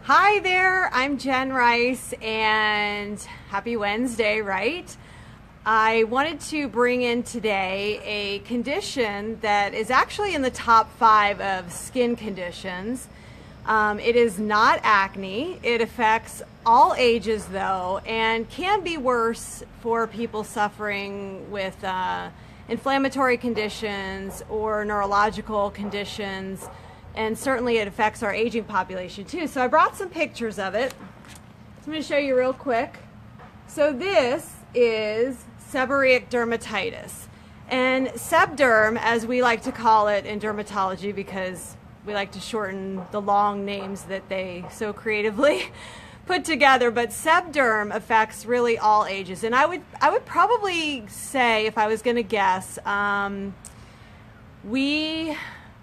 Hi there, I'm Jen Rice, and happy Wednesday, right? I wanted to bring in today a condition that is actually in the top 5 of skin conditions. It is not acne. It affects all ages though, and can be worse for people suffering with inflammatory conditions or neurological conditions. And certainly it affects our aging population too. So I brought some pictures of it. So I'm going to show you real quick. So this is seborrheic dermatitis. And sebderm, as we like to call it in dermatology, because we like to shorten the long names that they so creatively put together, but sebderm affects really all ages. And I would probably say, if I was going to guess,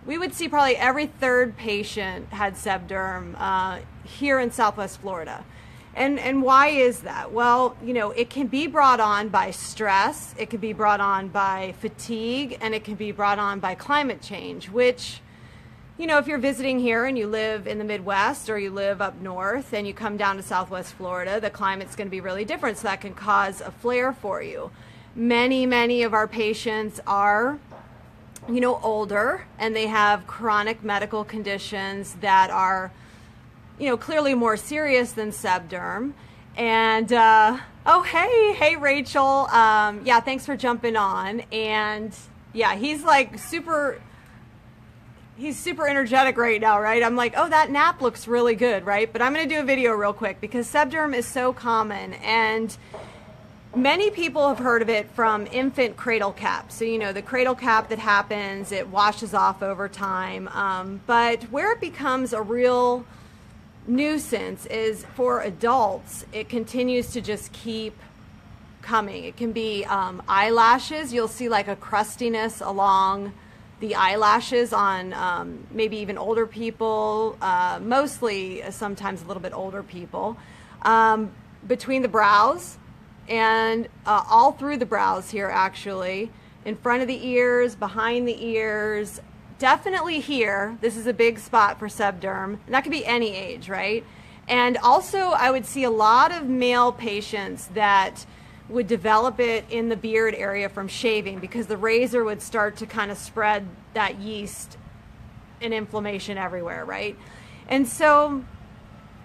we would see probably every third patient had sebderm here in Southwest Florida. And why is that? Well, you know, it can be brought on by stress, it can be brought on by fatigue, and it can be brought on by climate change, which, you know, if you're visiting here and you live in the Midwest or you live up north and you come down to Southwest Florida, the climate's going to be really different, so that can cause a flare for you. Many of our patients are, you know, older, and they have chronic medical conditions that are, you know, clearly more serious than sebderm. And oh, hey Rachel, yeah, thanks for jumping on. And yeah, he's super energetic right now, right? I'm like, oh, that nap looks really good, right? But I'm gonna do a video real quick because sebderm is so common, and many people have heard of it from infant cradle cap. So, you know, the cradle cap that happens, it washes off over time. But where it becomes a real nuisance is for adults. It continues to just keep coming. It can be eyelashes. You'll see like a crustiness along the eyelashes on maybe even older people, mostly sometimes a little bit older people. Between the brows, and all through the brows here, actually, in front of the ears, behind the ears, definitely here. This is a big spot for sebderm, and that could be any age, right? And also I would see a lot of male patients that would develop it in the beard area from shaving, because the razor would start to kind of spread that yeast and inflammation everywhere, right? And so,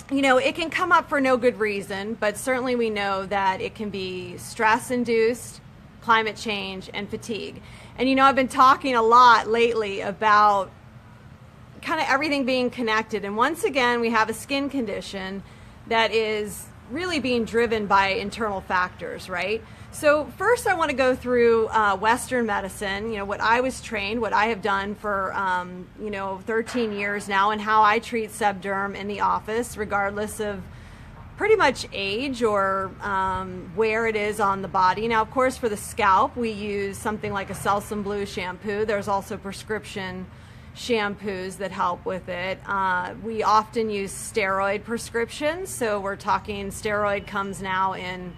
you know, it can come up for no good reason, but certainly we know that it can be stress-induced, climate change, and fatigue. And you know, I've been talking a lot lately about kind of everything being connected. And once again, we have a skin condition that is really being driven by internal factors, right? So first I want to go through Western medicine, you know, what I was trained, what I have done for, you know, 13 years now, and how I treat sebderm in the office, regardless of pretty much age or where it is on the body. Now, of course, for the scalp, we use something like a Selsun Blue shampoo. There's also prescription shampoos that help with it. We often use steroid prescriptions. So we're talking steroid comes now in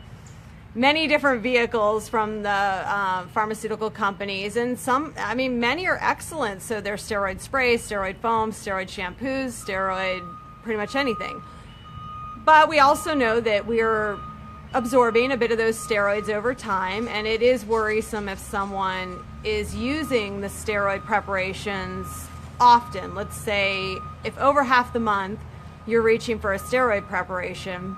many different vehicles from the pharmaceutical companies, and some, I mean, many are excellent. So there's steroid sprays, steroid foams, steroid shampoos, steroid, pretty much anything. But we also know that we're absorbing a bit of those steroids over time, and it is worrisome if someone is using the steroid preparations often. Let's say if over half the month you're reaching for a steroid preparation,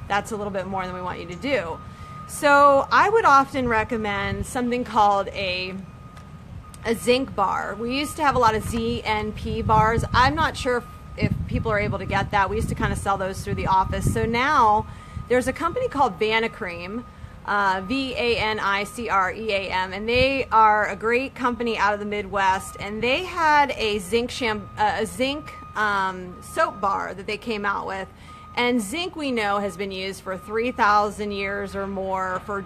that's a little bit more than we want you to do. So I would often recommend something called a zinc bar. We used to have a lot of ZNP bars. I'm not sure if people are able to get that. We used to kind of sell those through the office. So now there's a company called Vanicream, VANICREAM, and they are a great company out of the Midwest, and they had a zinc soap bar that they came out with. And zinc, we know, has been used for 3,000 years or more for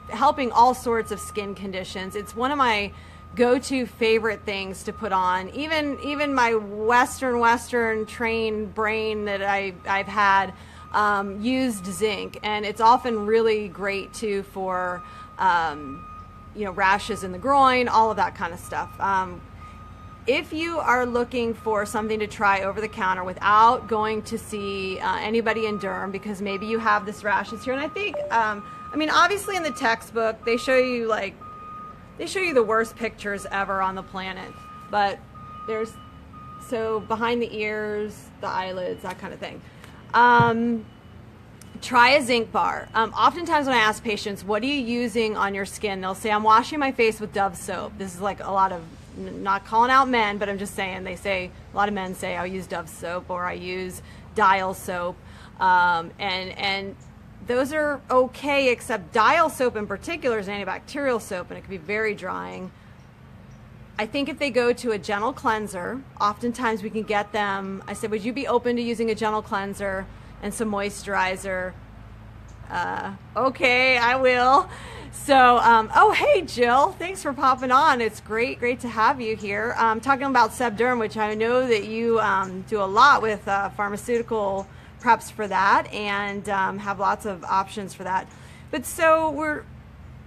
helping all sorts of skin conditions. It's one of my go-to favorite things to put on. Even my Western trained brain that I've had used zinc, and it's often really great too for you know, rashes in the groin, all of that kind of stuff. if you are looking for something to try over the counter without going to see anybody in derm, because maybe you have this rashes here, and I think, I mean, obviously in the textbook they show you the worst pictures ever on the planet, but there's, so behind the ears, the eyelids, that kind of thing. Try a zinc bar. Oftentimes when I ask patients, what are you using on your skin? They'll say, I'm washing my face with Dove soap. This is like a lot of, not calling out men, but I'm just saying, they say, a lot of men say, I'll use Dove soap or I use Dial soap. And those are okay, except Dial soap in particular is an antibacterial soap and it can be very drying. I think if they go to a gentle cleanser, oftentimes we can get them, I said, would you be open to using a gentle cleanser and some moisturizer? Okay, I will. So, oh, hey, Jill, thanks for popping on. It's great to have you here. Talking about Sebderm, which I know that you do a lot with pharmaceutical preps for that, and have lots of options for that. But so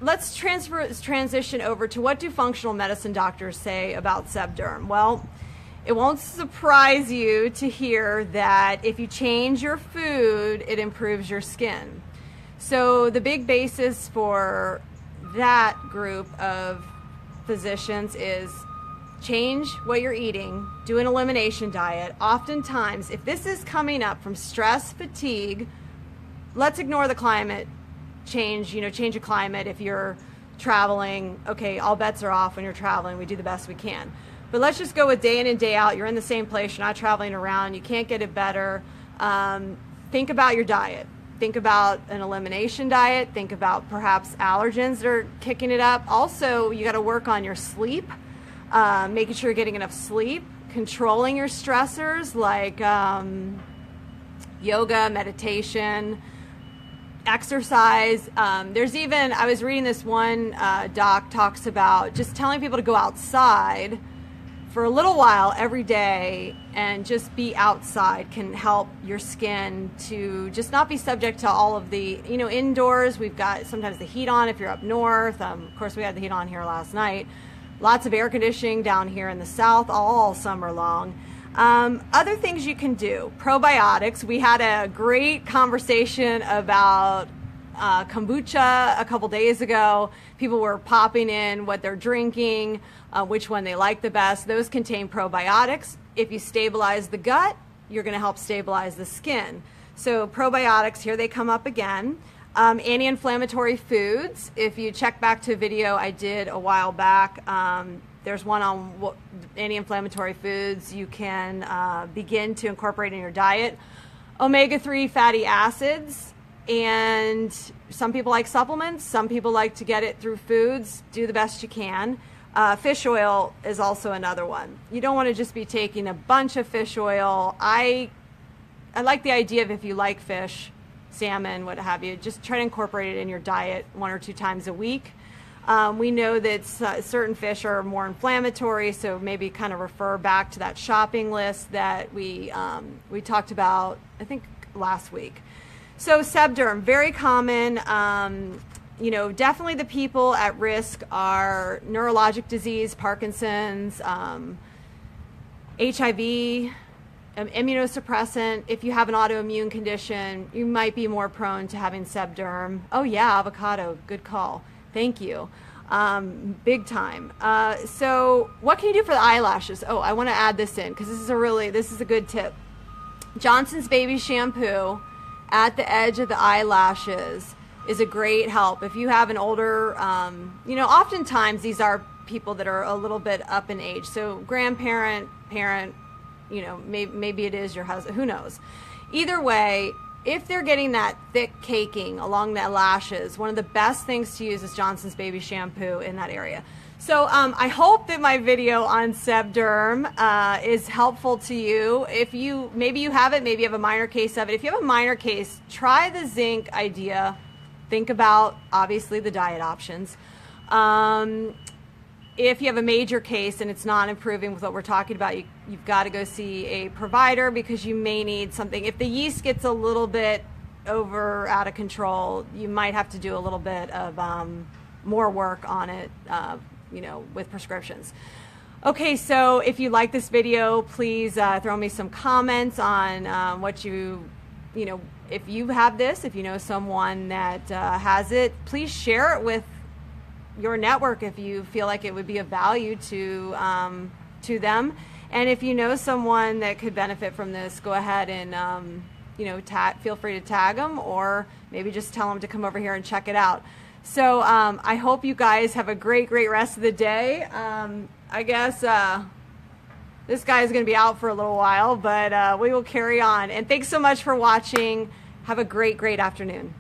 let's transition over to what do functional medicine doctors say about Sebderm? Well, it won't surprise you to hear that if you change your food, it improves your skin. So the big basis for that group of physicians is change what you're eating, do an elimination diet. Oftentimes, if this is coming up from stress, fatigue, let's ignore the climate change, change of climate. If you're traveling, okay, all bets are off when you're traveling. We do the best we can. But let's just go with day in and day out. You're in the same place. You're not traveling around. You can't get it better. Think about your diet. Think about an elimination diet. Think about perhaps allergens that are kicking it up. Also, you got to work on your sleep, making sure you're getting enough sleep, controlling your stressors like yoga, meditation, exercise. There's even, I was reading this one doc talks about just telling people to go outside for a little while every day and just be outside can help your skin to just not be subject to all of the, indoors. We've got sometimes the heat on if you're up north. Of course, we had the heat on here last night. Lots of air conditioning down here in the south all summer long. Other things you can do, probiotics. We had a great conversation about kombucha a couple days ago. People were popping in what they're drinking, which one they like the best. Those contain probiotics. If you stabilize the gut, you're going to help stabilize the skin. So probiotics, here they come up again. Anti-inflammatory foods. If you check back to a video I did a while back, there's one on anti-inflammatory foods you can begin to incorporate in your diet. Omega-3 fatty acids. And some people like supplements. Some people like to get it through foods. Do the best you can. Fish oil is also another one. You don't want to just be taking a bunch of fish oil. I like the idea of if you like fish, salmon, what have you, just try to incorporate it in your diet 1 or 2 times a week. We know that certain fish are more inflammatory, so maybe kind of refer back to that shopping list that we talked about, I think, last week. So Sebderm, very common. Definitely the people at risk are neurologic disease, Parkinson's, HIV, immunosuppressant. If you have an autoimmune condition, you might be more prone to having Sebderm. Oh yeah, avocado, good call. Thank you. Big time. So what can you do for the eyelashes? Oh, I want to add this in because this is a good tip. Johnson's Baby Shampoo at the edge of the eyelashes is a great help. If you have an older, oftentimes these are people that are a little bit up in age. So grandparent, parent, maybe it is your husband, who knows. Either way, if they're getting that thick caking along the lashes, one of the best things to use is Johnson's Baby Shampoo in that area. So I hope that my video on Sebderm is helpful to you. If maybe you have it, maybe you have a minor case of it. If you have a minor case, try the zinc idea. Think about, obviously, the diet options. If you have a major case and it's not improving with what we're talking about, you've got to go see a provider because you may need something. If the yeast gets a little bit out of control, you might have to do a little bit of more work on it, with prescriptions. Okay, so if you like this video, please throw me some comments on what you know, if you have this, if you know someone that has it, please share it with your network if you feel like it would be of value to them. And if you know someone that could benefit from this, go ahead and you know, feel free to tag them, or maybe just tell them to come over here and check it out. So I hope you guys have a great rest of the day. I guess this guy is going to be out for a little while, but we will carry on. And thanks so much for watching. Have a great afternoon.